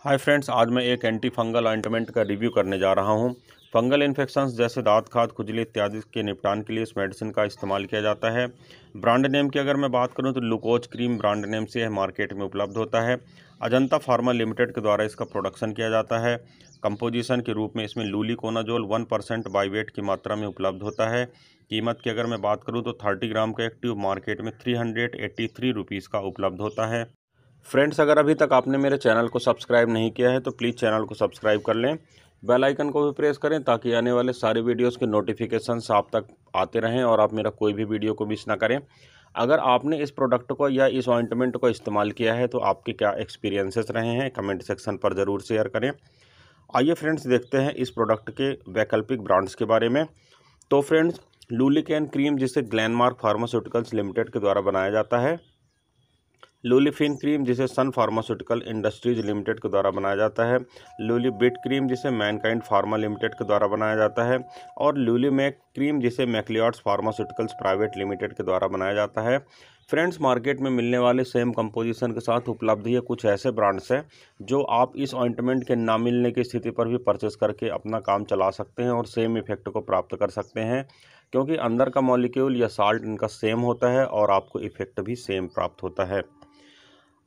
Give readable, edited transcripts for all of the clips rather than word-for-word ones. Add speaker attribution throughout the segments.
Speaker 1: Hi friends, आज मैं एक एंटी फंगल ऑइंटमेंट का रिव्यू करने जा रहा हूं। फंगल इन्फेक्शंस जैसे दांत खाज, खुजली इत्यादि के निपटान के लिए इस मेडिसिन का इस्तेमाल किया जाता है। ब्रांड नेम की अगर मैं बात करूं तो लुकोज क्रीम ब्रांड नेम से यह मार्केट में उपलब्ध होता है। अजंता फार्मा लिमिटेड के द्वारा इसका प्रोडक्शन किया जाता है। कंपोजिशन के रूप में इसमें लूलिकोनाजोल 1% बाई वेट की मात्रा में उपलब्ध होता है। कीमत की अगर मैं बात करूँ तो 30 ग्राम का एक ट्यूब मार्केट में 383 रुपीज़ का उपलब्ध होता है। फ्रेंड्स, अगर अभी तक आपने मेरे चैनल को सब्सक्राइब नहीं किया है तो प्लीज़ चैनल को सब्सक्राइब कर लें। बेल आइकन को भी प्रेस करें ताकि आने वाले सारे वीडियोस के नोटिफिकेशंस आप तक आते रहें और आप मेरा कोई भी वीडियो को मिस ना करें। अगर आपने इस प्रोडक्ट को या इस ऑइंटमेंट को इस्तेमाल किया है तो आपके क्या एक्सपीरियंसेस रहे हैं, कमेंट सेक्शन पर ज़रूर शेयर करें। आइए फ्रेंड्स, देखते हैं इस प्रोडक्ट के वैकल्पिक ब्रांड्स के बारे में। तो फ्रेंड्स, लूलिकैन क्रीम जिसे ग्लेनमार्क फार्मास्यूटिकल्स लिमिटेड के द्वारा बनाया जाता है। लूलिफिन क्रीम जिसे सन फार्मास्यूटिकल इंडस्ट्रीज लिमिटेड के द्वारा बनाया जाता है। लूलिबिट क्रीम जिसे मैनकाइंड फार्मा लिमिटेड के द्वारा बनाया जाता है। और लूलिमैक क्रीम जिसे मैक्लियॉड्स फार्मास्यूटिकल्स प्राइवेट लिमिटेड के द्वारा बनाया जाता है। फ्रेंड्स, मार्केट में मिलने वाले सेम कंपोजिशन के साथ उपलब्ध ये कुछ ऐसे ब्रांड्स हैं जो आप इस ऑइंटमेंट के ना मिलने की स्थिति पर भी परचेस करके अपना काम चला सकते हैं और सेम इफेक्ट को प्राप्त कर सकते हैं, क्योंकि अंदर का मॉलिक्यूल या साल्ट इनका सेम होता है और आपको इफेक्ट भी सेम प्राप्त होता है।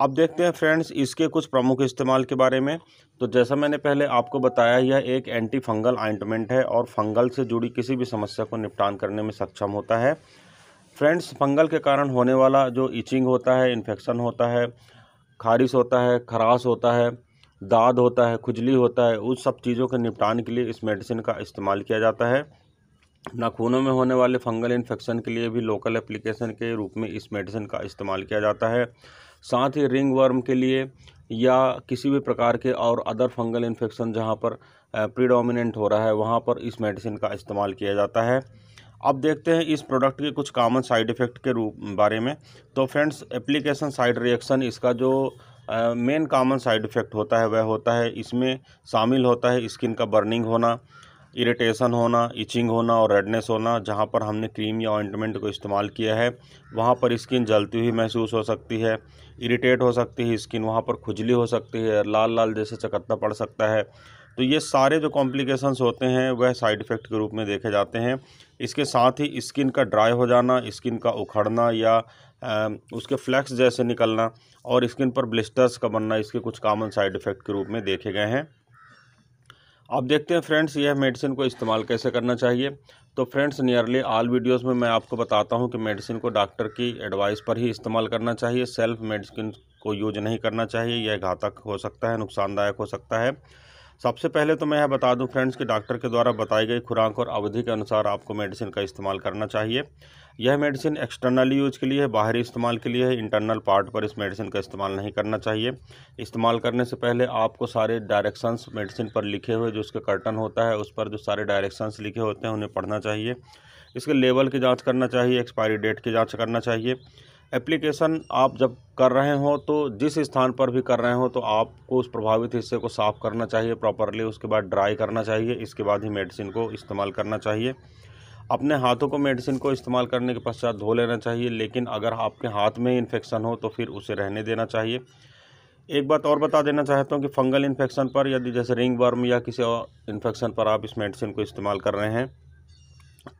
Speaker 1: अब देखते हैं फ्रेंड्स इसके कुछ प्रमुख इस्तेमाल के बारे में। तो जैसा मैंने पहले आपको बताया, यह एक एंटी फंगल ऑइंटमेंट है और फंगल से जुड़ी किसी भी समस्या को निपटान करने में सक्षम होता है। फ्रेंड्स, फंगल के कारण होने वाला जो इचिंग होता है, इन्फेक्शन होता है, खारिश होता है, खराश होता है, दाद होता है, खुजली होता है, उस सब चीज़ों के निपटान के लिए इस मेडिसिन का इस्तेमाल किया जाता है। नाखूनों में होने वाले फंगल इन्फेक्शन के लिए भी लोकल एप्लीकेशन के रूप में इस मेडिसिन का इस्तेमाल किया जाता है। साथ ही रिंग वर्म के लिए या किसी भी प्रकार के और अदर फंगल इन्फेक्शन जहां पर प्रीडोमिनेंट हो रहा है वहां पर इस मेडिसिन का इस्तेमाल किया जाता है। अब देखते हैं इस प्रोडक्ट के कुछ कॉमन साइड इफ़ेक्ट के बारे में। तो फ्रेंड्स, एप्लीकेशन साइड रिएक्शन इसका जो मेन कॉमन साइड इफ़ेक्ट होता है वह होता है, इसमें शामिल होता है स्किन का बर्निंग होना, इरिटेशन होना, इचिंग होना और रेडनेस होना। जहां पर हमने क्रीम या ऑइंटमेंट को इस्तेमाल किया है वहां पर स्किन जलती हुई महसूस हो सकती है, इरिटेट हो सकती है स्किन, वहां पर खुजली हो सकती है, लाल लाल जैसे चकत्ता पड़ सकता है। तो ये सारे जो कॉम्प्लिकेशंस होते हैं वह साइड इफ़ेक्ट के रूप में देखे जाते हैं। इसके साथ ही स्किन का ड्राई हो जाना, स्किन का उखड़ना या उसके फ्लैक्स जैसे निकलना और स्किन पर ब्लिस्टर्स का बनना, इसके कुछ कॉमन साइड इफ़ेक्ट के रूप में देखे गए हैं। अब देखते हैं फ्रेंड्स यह मेडिसिन को इस्तेमाल कैसे करना चाहिए। तो फ्रेंड्स, नियरली ऑल वीडियोस में मैं आपको बताता हूं कि मेडिसिन को डॉक्टर की एडवाइस पर ही इस्तेमाल करना चाहिए। सेल्फ मेडिसिन को यूज नहीं करना चाहिए, यह घातक हो सकता है, नुकसानदायक हो सकता है। सबसे पहले तो मैं यह बता दूं फ्रेंड्स कि डॉक्टर के द्वारा बताई गई खुराक और अवधि के अनुसार आपको मेडिसिन का इस्तेमाल करना चाहिए। यह मेडिसिन एक्सटर्नल यूज के लिए है, बाहरी इस्तेमाल के लिए है। इंटरनल पार्ट पर इस मेडिसिन का इस्तेमाल नहीं करना चाहिए। इस्तेमाल करने से पहले आपको सारे डायरेक्शंस मेडिसिन पर लिखे हुए जो उसके कर्टन होता है उस पर जो सारे डायरेक्शंस लिखे होते हैं उन्हें पढ़ना चाहिए। इसके लेवल की जाँच करना चाहिए, एक्सपायरी डेट की जाँच करना चाहिए। एप्लीकेशन आप जब कर रहे हो तो जिस स्थान पर भी कर रहे हो तो आपको उस प्रभावित हिस्से को साफ़ करना चाहिए प्रॉपरली, उसके बाद ड्राई करना चाहिए, इसके बाद ही मेडिसिन को इस्तेमाल करना चाहिए। अपने हाथों को मेडिसिन को इस्तेमाल करने के पश्चात धो लेना चाहिए, लेकिन अगर आपके हाथ में इन्फेक्शन हो तो फिर उसे रहने देना चाहिए। एक बात और बता देना चाहता हूँ कि फंगल इन्फेक्शन पर, यदि जैसे रिंग वर्म या किसी और इन्फेक्शन पर आप इस मेडिसिन को इस्तेमाल कर रहे हैं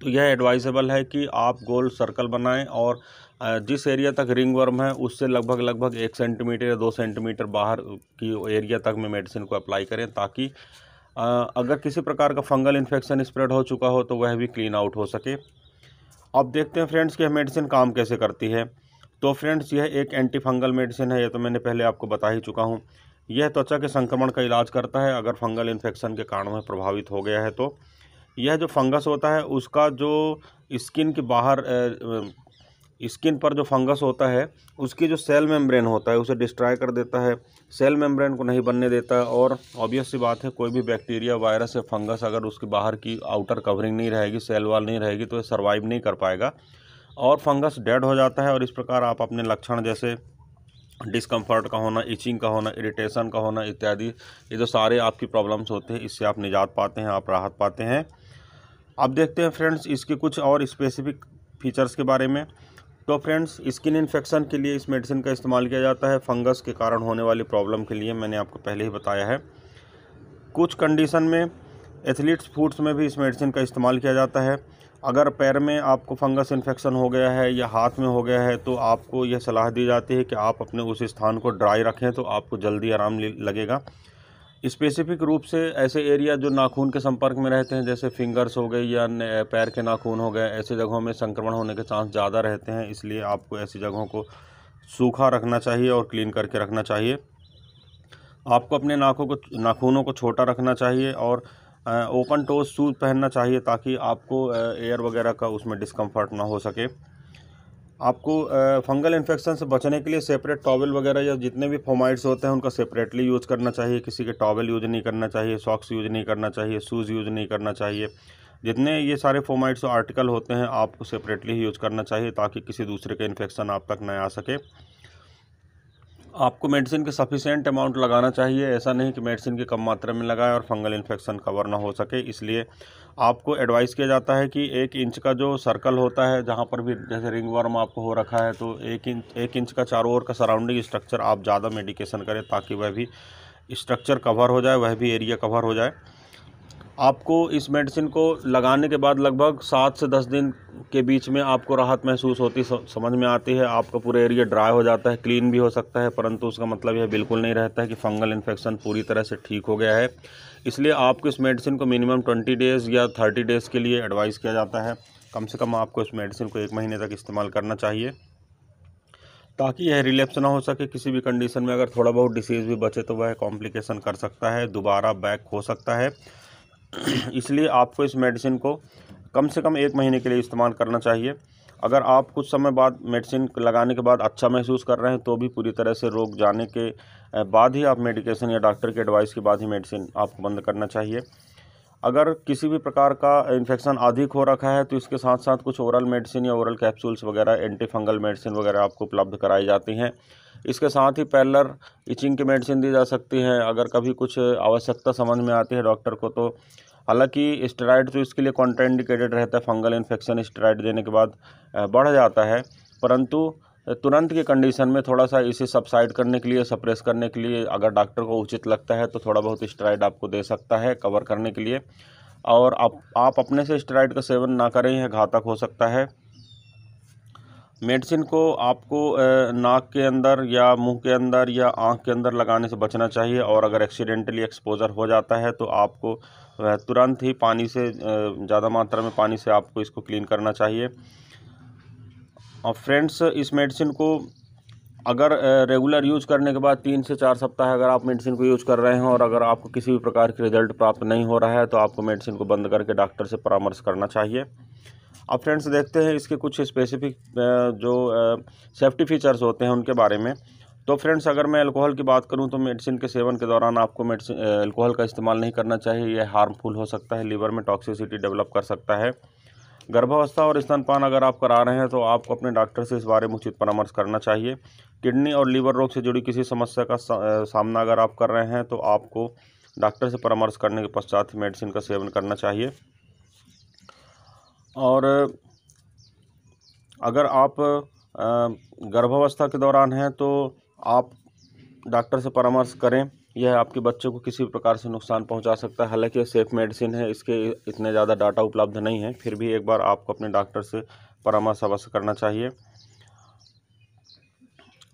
Speaker 1: तो यह एडवाइजेबल है कि आप गोल सर्कल बनाएं और जिस एरिया तक रिंग वर्म है उससे लगभग 1 सेंटीमीटर या 2 सेंटीमीटर बाहर की एरिया तक में मेडिसिन को अप्लाई करें, ताकि अगर किसी प्रकार का फंगल इन्फेक्शन स्प्रेड हो चुका हो तो वह भी क्लीन आउट हो सके। अब देखते हैं फ्रेंड्स कि यह मेडिसिन काम कैसे करती है। तो फ्रेंड्स, यह एक एंटी फंगल मेडिसिन है, ये तो मैंने पहले आपको बता ही चुका हूँ। यह त्वचा के संक्रमण का इलाज करता है अगर फंगल इन्फेक्शन के कारण वह प्रभावित हो गया है तो। यह जो फंगस होता है उसका जो स्किन के बाहर स्किन पर जो फंगस होता है उसकी जो सेल मेम्ब्रेन होता है उसे डिस्ट्रॉय कर देता है, सेल मेम्ब्रेन को नहीं बनने देता है। और ऑब्वियस सी बात है, कोई भी बैक्टीरिया, वायरस या फंगस अगर उसकी बाहर की आउटर कवरिंग नहीं रहेगी, सेल वॉल नहीं रहेगी, तो ये सर्वाइव नहीं कर पाएगा और फंगस डेड हो जाता है। और इस प्रकार आप अपने लक्षण जैसे डिस्कम्फर्ट का होना, इचिंग का होना, इरिटेशन का होना इत्यादि, ये जो सारे आपकी प्रॉब्लम्स होते हैं इससे आप निजात पाते हैं, आप राहत पाते हैं। अब देखते हैं फ्रेंड्स इसके कुछ और स्पेसिफिक फीचर्स के बारे में। तो फ्रेंड्स, स्किन इन्फेक्शन के लिए इस मेडिसिन का इस्तेमाल किया जाता है। फंगस के कारण होने वाली प्रॉब्लम के लिए मैंने आपको पहले ही बताया है। कुछ कंडीशन में एथलीट्स फूड्स में भी इस मेडिसिन का इस्तेमाल किया जाता है। अगर पैर में आपको फंगस इन्फेक्शन हो गया है या हाथ में हो गया है तो आपको यह सलाह दी जाती है कि आप अपने उस स्थान को ड्राई रखें, तो आपको जल्दी आराम लगेगा। स्पेसिफिक रूप से ऐसे एरिया जो नाखून के संपर्क में रहते हैं, जैसे फिंगर्स हो गए या पैर के नाखून हो गए, ऐसे जगहों में संक्रमण होने के चांस ज़्यादा रहते हैं। इसलिए आपको ऐसी जगहों को सूखा रखना चाहिए और क्लीन करके रखना चाहिए। आपको अपने नाखूनों को छोटा रखना चाहिए और ओपन टोज शूज़ पहनना चाहिए ताकि आपको एयर वगैरह का उसमें डिस्कम्फर्ट ना हो सके। आपको फंगल इन्फेक्शन से बचने के लिए सेपरेट टॉवल वगैरह या जितने भी फोमाइड्स होते हैं उनका सेपरेटली यूज़ करना चाहिए। किसी के टॉवल यूज़ नहीं करना चाहिए, सॉक्स यूज़ नहीं करना चाहिए, शूज़ यूज़ नहीं करना चाहिए। जितने ये सारे फोमाइड्स आर्टिकल होते हैं आपको सेपरेटली ही यूज़ करना चाहिए ताकि किसी दूसरे का इन्फेक्शन आप तक न आ सके। आपको मेडिसिन के सफिशिएंट अमाउंट लगाना चाहिए। ऐसा नहीं कि मेडिसिन की कम मात्रा में लगाएं और फंगल इन्फेक्शन कवर ना हो सके। इसलिए आपको एडवाइस किया जाता है कि 1 इंच का जो सर्कल होता है, जहां पर भी जैसे रिंग वर्म आपको हो रखा है, तो 1 इंच का चारों ओर का सराउंडिंग स्ट्रक्चर आप ज़्यादा मेडिकेशन करें ताकि वह भी स्ट्रक्चर कवर हो जाए, वह भी एरिया कवर हो जाए। आपको इस मेडिसिन को लगाने के बाद लगभग 7 से 10 दिन के बीच में आपको राहत महसूस होती, समझ में आती है। आपका पूरा एरिया ड्राई हो जाता है, क्लीन भी हो सकता है, परंतु उसका मतलब यह बिल्कुल नहीं रहता है कि फंगल इन्फेक्शन पूरी तरह से ठीक हो गया है। इसलिए आपको इस मेडिसिन को मिनिमम 20 डेज़ या 30 डेज़ के लिए एडवाइस किया जाता है। कम से कम आपको इस मेडिसिन को 1 महीने तक इस्तेमाल करना चाहिए ताकि यह रिलैप्स ना हो सके। किसी भी कंडीशन में अगर थोड़ा बहुत डिसीज़ भी बचे तो वह कॉम्प्लिकेशन कर सकता है, दोबारा बैक हो सकता है। इसलिए आपको इस मेडिसिन को कम से कम 1 महीने के लिए इस्तेमाल करना चाहिए। अगर आप कुछ समय बाद मेडिसिन लगाने के बाद अच्छा महसूस कर रहे हैं तो भी पूरी तरह से रोग जाने के बाद ही आप मेडिकेशन या डॉक्टर की एडवाइस के बाद ही मेडिसिन आपको बंद करना चाहिए। अगर किसी भी प्रकार का इन्फेक्शन अधिक हो रखा है तो इसके साथ साथ कुछ ओरल मेडिसिन या ओरल कैप्सूल्स वगैरह, एंटी फंगल मेडिसिन वगैरह आपको उपलब्ध कराई जाती हैं। इसके साथ ही पैरेलल इचिंग की मेडिसिन दी जा सकती है अगर कभी कुछ आवश्यकता समझ में आती है डॉक्टर को। तो हालांकि स्टेरॉइड तो इसके लिए कॉन्ट्राइंडिकेटेड रहता है, फंगल इन्फेक्शन स्टेरॉइड देने के बाद बढ़ जाता है, परंतु तुरंत की कंडीशन में थोड़ा सा इसे सबसाइड करने के लिए, सप्रेस करने के लिए अगर डॉक्टर को उचित लगता है तो थोड़ा बहुत स्टेरॉइड आपको दे सकता है कवर करने के लिए। और आप अपने से स्टेरॉइड का सेवन ना करें, यह घातक हो सकता है। मेडिसिन को आपको नाक के अंदर या मुंह के अंदर या आंख के अंदर लगाने से बचना चाहिए और अगर एक्सीडेंटली एक्सपोजर हो जाता है तो आपको तुरंत ही पानी से, ज़्यादा मात्रा में पानी से आपको इसको क्लीन करना चाहिए। और फ्रेंड्स, इस मेडिसिन को अगर रेगुलर यूज़ करने के बाद 3 से 4 सप्ताह अगर आप मेडिसिन को यूज़ कर रहे हैं और अगर आपको किसी भी प्रकार के रिजल्ट प्राप्त नहीं हो रहा है तो आपको मेडिसिन को बंद करके डॉक्टर से परामर्श करना चाहिए। अब फ्रेंड्स देखते हैं इसके कुछ स्पेसिफिक जो सेफ्टी फीचर्स होते हैं उनके बारे में। तो फ्रेंड्स, अगर मैं अल्कोहल की बात करूं तो मेडिसिन के सेवन के दौरान आपको अल्कोहल का इस्तेमाल नहीं करना चाहिए। यह हार्मफुल हो सकता है, लीवर में टॉक्सिसिटी डेवलप कर सकता है। गर्भावस्था और स्तनपान अगर आप करा रहे हैं तो आपको अपने डॉक्टर से इस बारे में उचित परामर्श करना चाहिए। किडनी और लीवर रोग से जुड़ी किसी समस्या का सामना अगर आप कर रहे हैं तो आपको डॉक्टर से परामर्श करने के पश्चात मेडिसिन का सेवन करना चाहिए। और अगर आप गर्भावस्था के दौरान हैं तो आप डॉक्टर से परामर्श करें। यह आपके बच्चे को किसी प्रकार से नुकसान पहुंचा सकता है। हालांकि ये सेफ मेडिसिन है, इसके इतने ज़्यादा डाटा उपलब्ध नहीं है, फिर भी एक बार आपको अपने डॉक्टर से परामर्श अवश्य करना चाहिए।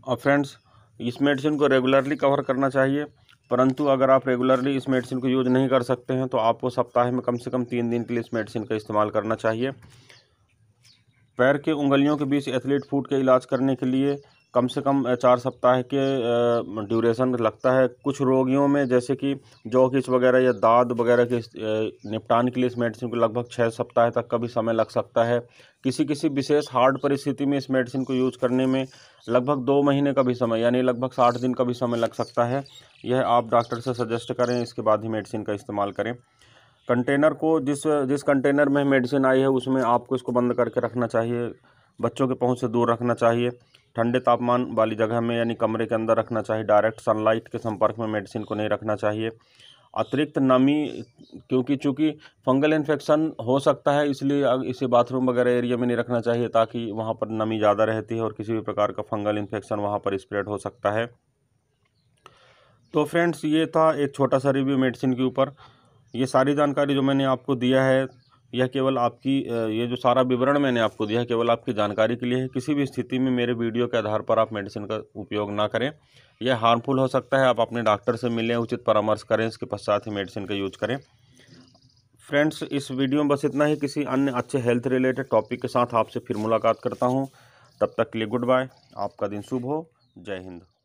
Speaker 1: और फ्रेंड्स, इस मेडिसिन को रेगुलरली कवर करना चाहिए, परंतु अगर आप रेगुलरली इस मेडिसिन को यूज़ नहीं कर सकते हैं तो आपको सप्ताह में कम से कम 3 दिन के लिए इस मेडिसिन का इस्तेमाल करना चाहिए। पैर के उंगलियों के बीच एथलीट फुट के इलाज करने के लिए कम से कम 4 सप्ताह के ड्यूरेशन लगता है। कुछ रोगियों में जैसे कि जॉ किच वगैरह या दाद वगैरह के निपटान के लिए इस मेडिसिन को लगभग 6 सप्ताह तक का भी समय लग सकता है। किसी विशेष हार्ड परिस्थिति में इस मेडिसिन को यूज़ करने में लगभग 2 महीने का भी समय, यानी लगभग 60 दिन का भी समय लग सकता है। यह आप डॉक्टर से सजेस्ट करें, इसके बाद ही मेडिसिन का इस्तेमाल करें। कंटेनर को जिस कंटेनर में मेडिसिन आई है उसमें आपको इसको बंद करके रखना चाहिए। बच्चों के पहुंच से दूर रखना चाहिए। ठंडे तापमान वाली जगह में यानी कमरे के अंदर रखना चाहिए। डायरेक्ट सनलाइट के संपर्क में मेडिसिन को नहीं रखना चाहिए। अतिरिक्त नमी, क्योंकि चूँकि फंगल इन्फेक्शन हो सकता है, इसलिए इसे बाथरूम वगैरह एरिया में नहीं रखना चाहिए, ताकि वहाँ पर नमी ज़्यादा रहती है और किसी भी प्रकार का फंगल इन्फेक्शन वहाँ पर स्प्रेड हो सकता है। तो फ्रेंड्स, ये था एक छोटा सा रिव्यू मेडिसिन के ऊपर। ये सारी जानकारी जो मैंने आपको दिया है, यह केवल आपकी ये जो सारा विवरण मैंने आपको दिया है केवल आपकी जानकारी के लिए है। किसी भी स्थिति में मेरे वीडियो के आधार पर आप मेडिसिन का उपयोग ना करें, यह हार्मफुल हो सकता है। आप अपने डॉक्टर से मिलें, उचित परामर्श करें, इसके पश्चात ही मेडिसिन का यूज करें। फ्रेंड्स, इस वीडियो में बस इतना ही। किसी अन्य अच्छे हेल्थ रिलेटेड टॉपिक के साथ आपसे फिर मुलाकात करता हूँ। तब तक के लिए गुड बाय। आपका दिन शुभ हो। जय हिंद।